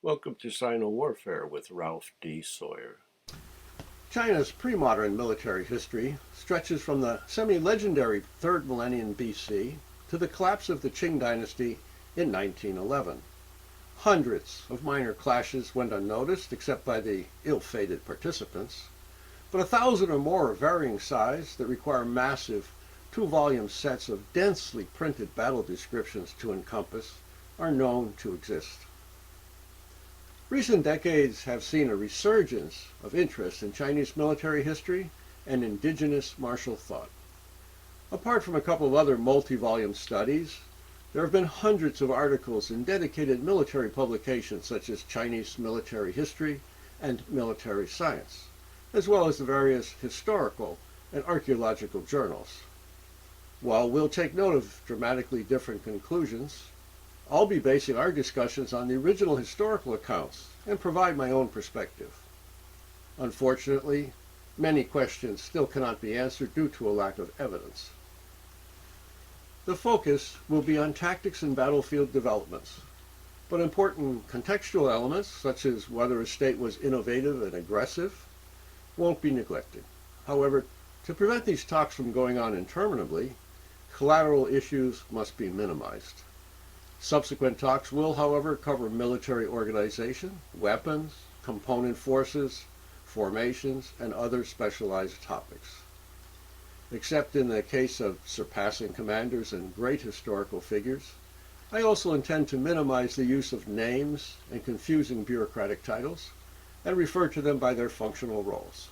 Welcome to SinoWarfare with Ralph D. Sawyer. China's pre-modern military history stretches from the semi-legendary 3rd millennium BC to the collapse of the Qing dynasty in 1911. Hundreds of minor clashes went unnoticed except by the ill-fated participants, but 1,000 or more of varying size that require massive two-volume sets of densely printed battle descriptions to encompass are known to exist. Recent decades have seen a resurgence of interest in Chinese military history and indigenous martial thought. Apart from a couple of other multi-volume studies, there have been hundreds of articles in dedicated military publications such as Chinese Military History and Military Science, as well as the various historical and archaeological journals. While we'll take note of dramatically different conclusions, I'll be basing our discussions on the original historical accounts and provide my own perspective. Unfortunately, many questions still cannot be answered due to a lack of evidence. The focus will be on tactics and battlefield developments, but important contextual elements, such as whether a state was innovative and aggressive, won't be neglected. However, to prevent these talks from going on interminably, collateral issues must be minimized. Subsequent talks will, however, cover military organization, weapons, component forces, formations, and other specialized topics. Except in the case of surpassing commanders and great historical figures, I also intend to minimize the use of names and confusing bureaucratic titles and refer to them by their functional roles.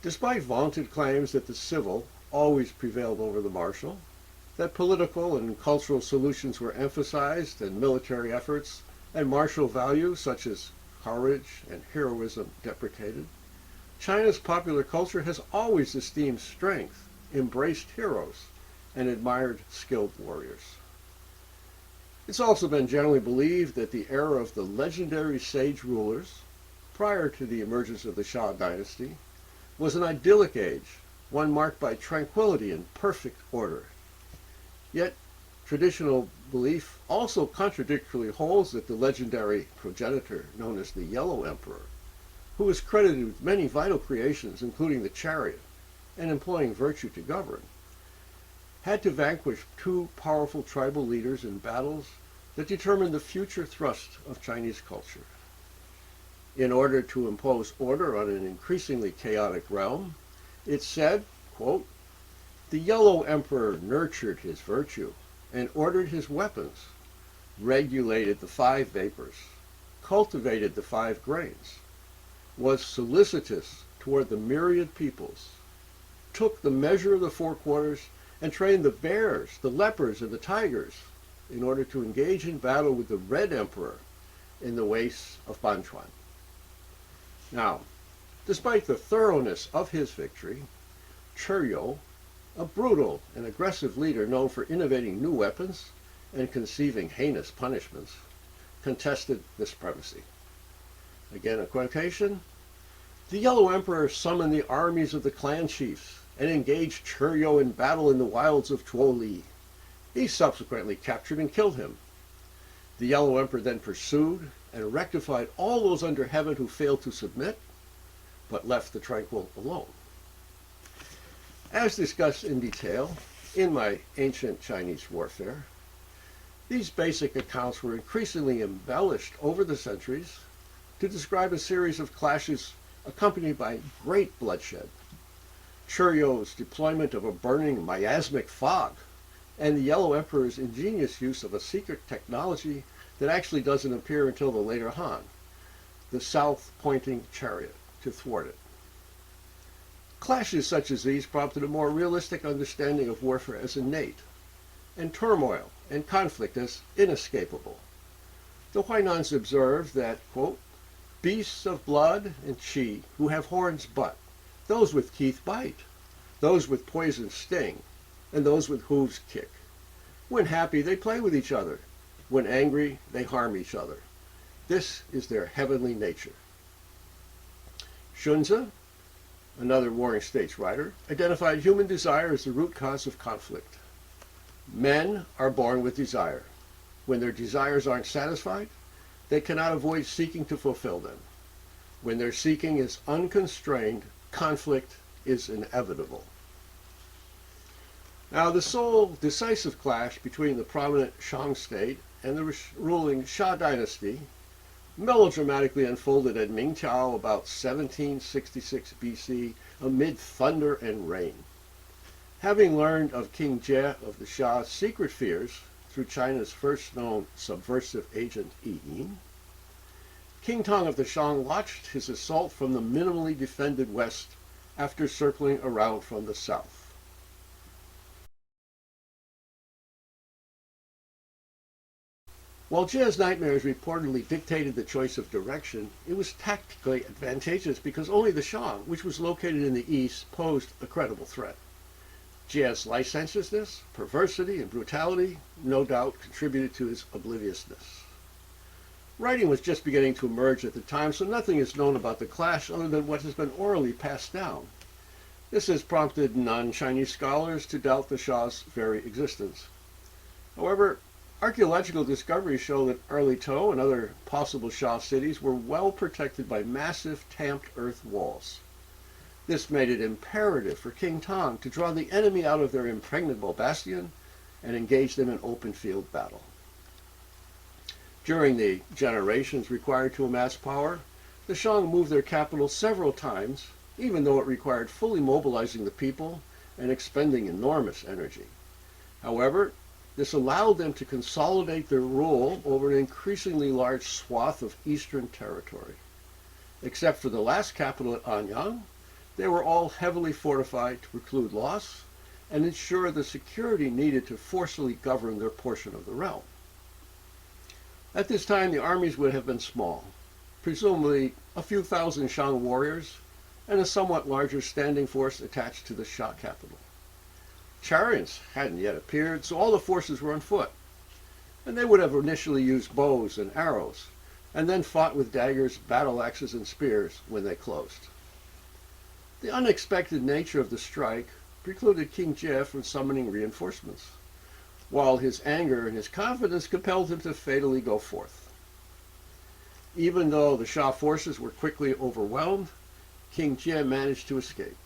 Despite vaunted claims that the civil always prevailed over the martial, that political and cultural solutions were emphasized and military efforts and martial values such as courage and heroism deprecated, China's popular culture has always esteemed strength, embraced heroes, and admired skilled warriors. It's also been generally believed that the era of the legendary sage rulers, prior to the emergence of the Shang dynasty, was an idyllic age, one marked by tranquility and perfect order. Yet, traditional belief also contradictorily holds that the legendary progenitor known as the Yellow Emepror, who is credited with many vital creations, including the chariot and employing virtue to govern, had to vanquish two powerful tribal leaders in battles that determined the future thrust of Chinese culture. In order to impose order on an increasingly chaotic realm, it said, quote, "The Yellow Emperor nurtured his virtue and ordered his weapons, regulated the 5 vapors, cultivated the 5 grains, was solicitous toward the myriad peoples, took the measure of the 4 quarters, and trained the bears, the leopards, and the tigers in order to engage in battle with the Red Emperor in the wastes of Banchuan." Now, despite the thoroughness of his victory, Chieh, a brutal and aggressive leader known for innovating new weapons and conceiving heinous punishments, contested this supremacy. Again, a quotation: "The Yellow Emperor summoned the armies of the clan chiefs and engaged Chieh in battle in the wilds of Tuoli. He subsequently captured and killed him. The Yellow Emperor then pursued and rectified all those under heaven who failed to submit, but left the tranquil alone." As discussed in detail in my Ancient Chinese Warfare, these basic accounts were increasingly embellished over the centuries to describe a series of clashes accompanied by great bloodshed. Chieh's deployment of a burning miasmic fog, and the Yellow Emperor's ingenious use of a secret technology that actually doesn't appear until the later Han, the south-pointing chariot, to thwart it. Clashes such as these prompted a more realistic understanding of warfare as innate, and turmoil and conflict as inescapable. The Huainanzi observed that, quote, "Beasts of blood and chi who have horns butt, those with teeth bite, those with poison sting, and those with hooves kick. When happy they play with each other, when angry they harm each other. This is their heavenly nature." Hsün-tzu, another Warring States writer, identified human desire as the root cause of conflict. Men are born with desire. When their desires aren't satisfied, they cannot avoid seeking to fulfill them. When their seeking is unconstrained, conflict is inevitable. Now, the sole decisive clash between the prominent Shang state and the ruling Xia dynasty melodramatically unfolded at Mingqiao about 1766 BC amid thunder and rain. Having learned of King Chieh of the Xia's secret fears through China's first known subversive agent Yi Yin, King Tang of the Shang launched his assault from the minimally defended west after circling around from the south. While Chieh's nightmares reportedly dictated the choice of direction, it was tactically advantageous because only the Shang, which was located in the east, posed a credible threat. Chieh's licentiousness, perversity, and brutality no doubt contributed to his obliviousness. Writing was just beginning to emerge at the time, so nothing is known about the clash other than what has been orally passed down. This has prompted non-Chinese scholars to doubt the Xia's very existence. However, archaeological discoveries show that early Zhou and other possible Xia cities were well protected by massive tamped earth walls. This made it imperative for King Tang to draw the enemy out of their impregnable bastion and engage them in open field battle. During the generations required to amass power, the Shang moved their capital several times, even though it required fully mobilizing the people and expending enormous energy. However, this allowed them to consolidate their rule over an increasingly large swath of eastern territory. Except for the last capital at Anyang, they were all heavily fortified to preclude loss and ensure the security needed to forcefully govern their portion of the realm. At this time, the armies would have been small, presumably a few thousand Shang warriors and a somewhat larger standing force attached to the Xia capital. Chariots hadn't yet appeared, so all the forces were on foot, and they would have initially used bows and arrows, and then fought with daggers, battle axes, and spears when they closed. The unexpected nature of the strike precluded King Chieh from summoning reinforcements, while his anger and his confidence compelled him to fatally go forth. Even though the Xia forces were quickly overwhelmed, King Chieh managed to escape.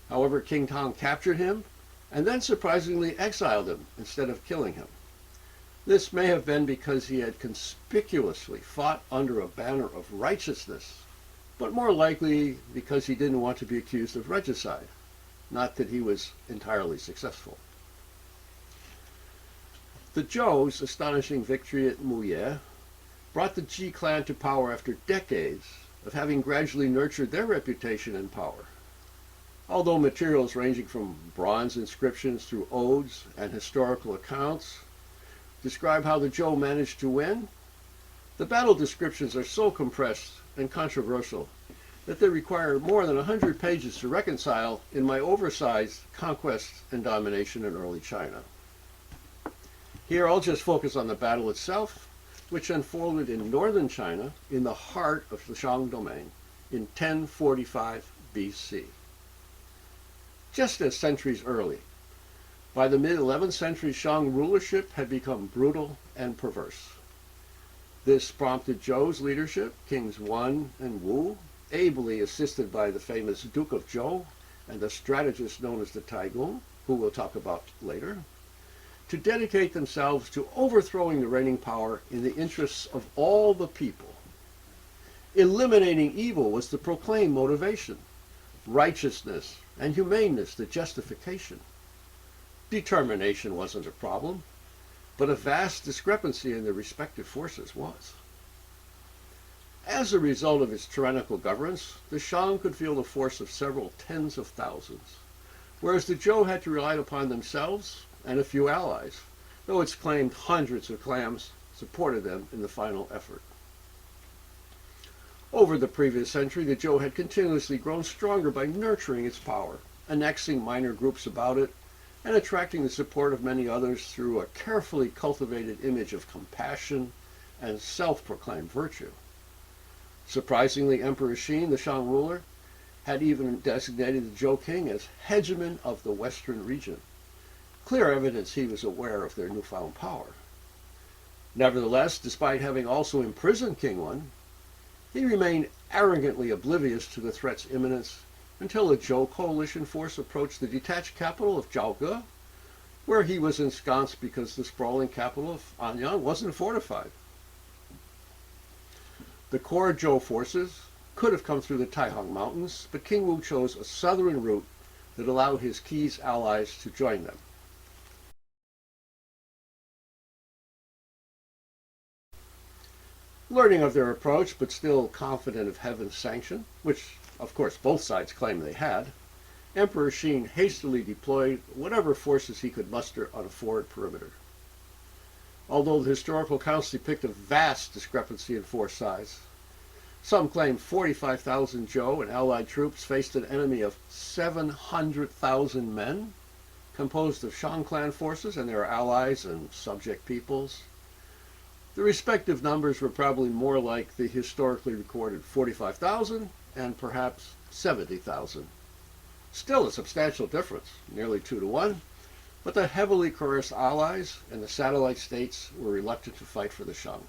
However, King Tang captured him and then surprisingly exiled him instead of killing him. This may have been because he had conspicuously fought under a banner of righteousness, but more likely because he didn't want to be accused of regicide, not that he was entirely successful. The Zhou's astonishing victory at Muye brought the Ji clan to power after decades of having gradually nurtured their reputation and power. Although materials ranging from bronze inscriptions through odes and historical accounts describe how the Zhou managed to win, the battle descriptions are so compressed and controversial that they require more than 100 pages to reconcile in my oversized Conquest and Domination in Early China. Here I'll just focus on the battle itself, which unfolded in northern China in the heart of the Shang domain in 1045 BC. Just as centuries early, by the mid-11th century, Shang rulership had become brutal and perverse. This prompted Zhou's leadership, Kings Wan and Wu, ably assisted by the famous Duke of Zhou and the strategist known as the Tai Gong, who we'll talk about later, to dedicate themselves to overthrowing the reigning power in the interests of all the people. Eliminating evil was the proclaimed motivation, righteousness and humaneness the justification. Determination wasn't a problem, but a vast discrepancy in their respective forces was. As a result of its tyrannical governance, the Shang could field a force of several tens of thousands, whereas the Zhou had to rely upon themselves and a few allies, though its claimed hundreds of clans supported them in the final effort. Over the previous century, the Zhou had continuously grown stronger by nurturing its power, annexing minor groups about it, and attracting the support of many others through a carefully cultivated image of compassion and self-proclaimed virtue. Surprisingly, Emperor Hsün, the Shang ruler, had even designated the Zhou king as hegemon of the western region, clear evidence he was aware of their newfound power. Nevertheless, despite having also imprisoned King Wen, he remained arrogantly oblivious to the threat's imminence until a Zhou coalition force approached the detached capital of Zhaoge, where he was ensconced because the sprawling capital of Anyang wasn't fortified. The core Zhou forces could have come through the Tai Gong mountains, but King Wu chose a southern route that allowed his Qin's allies to join them. Learning of their approach, but still confident of heaven's sanction, which of course both sides claimed they had, Emperor Hsien hastily deployed whatever forces he could muster on a forward perimeter. Although the historical accounts depict a vast discrepancy in force size, some claim 45,000 Zhou and allied troops faced an enemy of 700,000 men, composed of Shang clan forces and their allies and subject peoples. The respective numbers were probably more like the historically recorded 45,000 and perhaps 70,000. Still a substantial difference, nearly 2 to 1, but the heavily coerced allies and the satellite states were reluctant to fight for the Shang.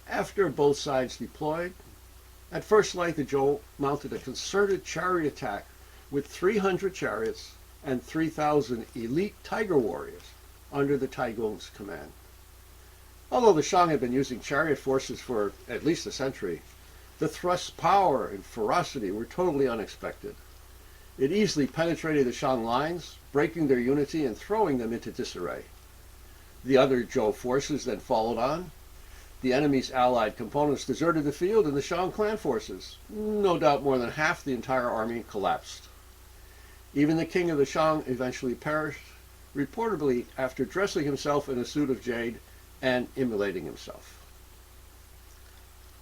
After both sides deployed, at first light the Zhou mounted a concerted chariot attack with 300 chariots and 3,000 elite tiger warriors under the Tai Gong's command. Although the Shang had been using chariot forces for at least a century, the thrust's power and ferocity were totally unexpected. It easily penetrated the Shang lines, breaking their unity and throwing them into disarray. The other Zhou forces then followed on. The enemy's allied components deserted the field, and the Shang clan forces, no doubt more than half the entire army, collapsed. Even the king of the Shang eventually perished, reportedly after dressing himself in a suit of jade and immolating himself.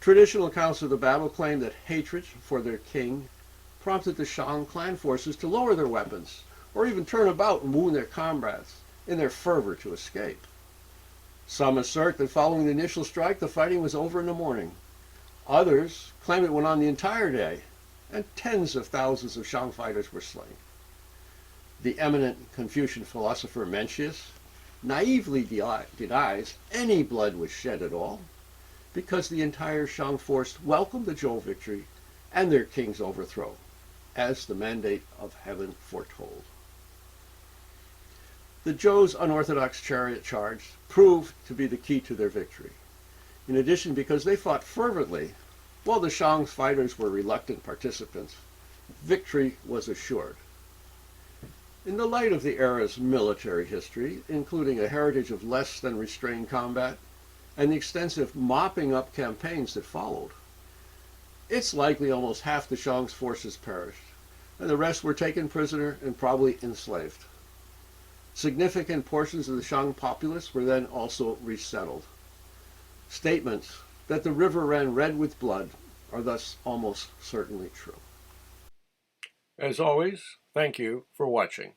Traditional accounts of the battle claim that hatred for their king prompted the Shang clan forces to lower their weapons, or even turn about and wound their comrades in their fervor to escape. Some assert that following the initial strike, the fighting was over in the morning. Others claim it went on the entire day, and tens of thousands of Shang fighters were slain. The eminent Confucian philosopher Mencius naively denies any blood was shed at all, because the entire Shang force welcomed the Zhou victory and their king's overthrow, as the mandate of heaven foretold. The Zhou's unorthodox chariot charge proved to be the key to their victory. In addition, because they fought fervently, while the Shang's fighters were reluctant participants, victory was assured. In the light of the era's military history, including a heritage of less than restrained combat and the extensive mopping up campaigns that followed, it's likely almost half the Shang's forces perished, and the rest were taken prisoner and probably enslaved. Significant portions of the Shang populace were then also resettled. Statements that the river ran red with blood are thus almost certainly true. As always, thank you for watching.